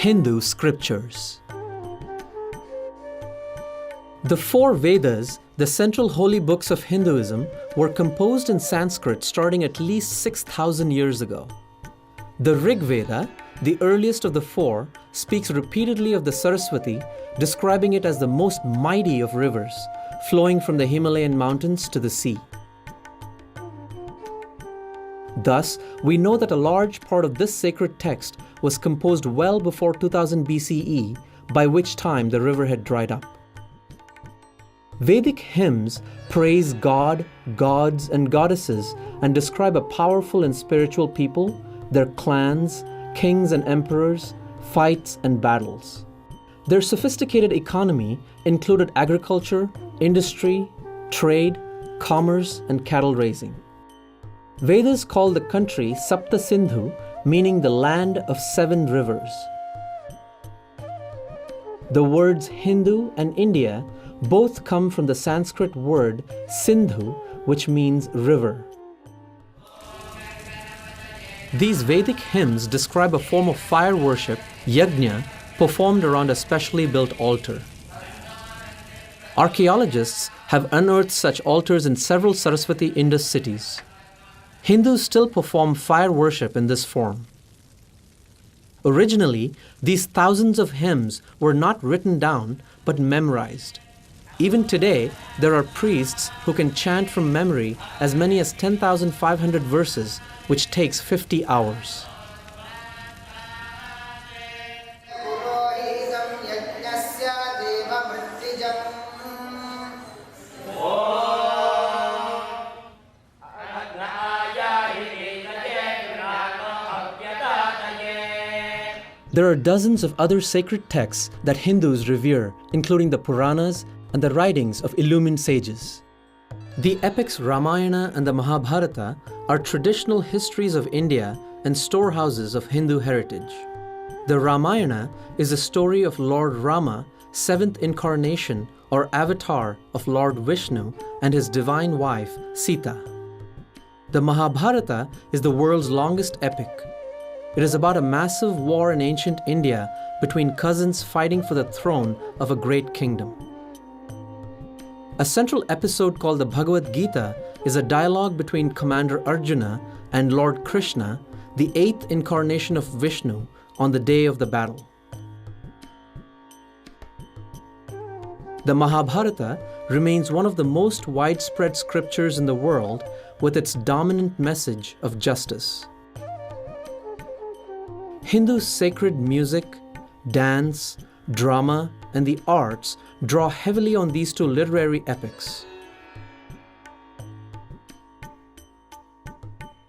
Hindu scriptures. The four Vedas, the central holy books of Hinduism, were composed in Sanskrit starting at least 6,000 years ago. The Rig Veda, the earliest of the four, speaks repeatedly of the Saraswati, describing it as the most mighty of rivers, flowing from the Himalayan mountains to the sea. Thus, we know that a large part of this sacred text was composed well before 2000 BCE, by which time the river had dried up. Vedic hymns praise God, gods, and goddesses and describe a powerful and spiritual people, their clans, kings and emperors, fights and battles. Their sophisticated economy included agriculture, industry, trade, commerce, and cattle raising. Vedas call the country Sapta Sindhu, meaning the land of 7 rivers. The words Hindu and India both come from the Sanskrit word Sindhu, which means river. These Vedic hymns describe a form of fire worship, yajna, performed around a specially built altar. Archaeologists have unearthed such altars in several Saraswati Indus cities. Hindus still perform fire worship in this form. Originally, these thousands of hymns were not written down but memorized. Even today, there are priests who can chant from memory as many as 10,500 verses, which takes 50 hours. There are dozens of other sacred texts that Hindus revere, including the Puranas and the writings of illumined sages. The epics Ramayana and the Mahabharata are traditional histories of India and storehouses of Hindu heritage. The Ramayana is a story of Lord Rama, 7th incarnation or avatar of Lord Vishnu and his divine wife, Sita. The Mahabharata is the world's longest epic. It is about a massive war in ancient India between cousins fighting for the throne of a great kingdom. A central episode called the Bhagavad Gita is a dialogue between Commander Arjuna and Lord Krishna, the 8th incarnation of Vishnu, on the day of the battle. The Mahabharata remains one of the most widespread scriptures in the world with its dominant message of justice. Hindu sacred music, dance, drama, and the arts draw heavily on these two literary epics.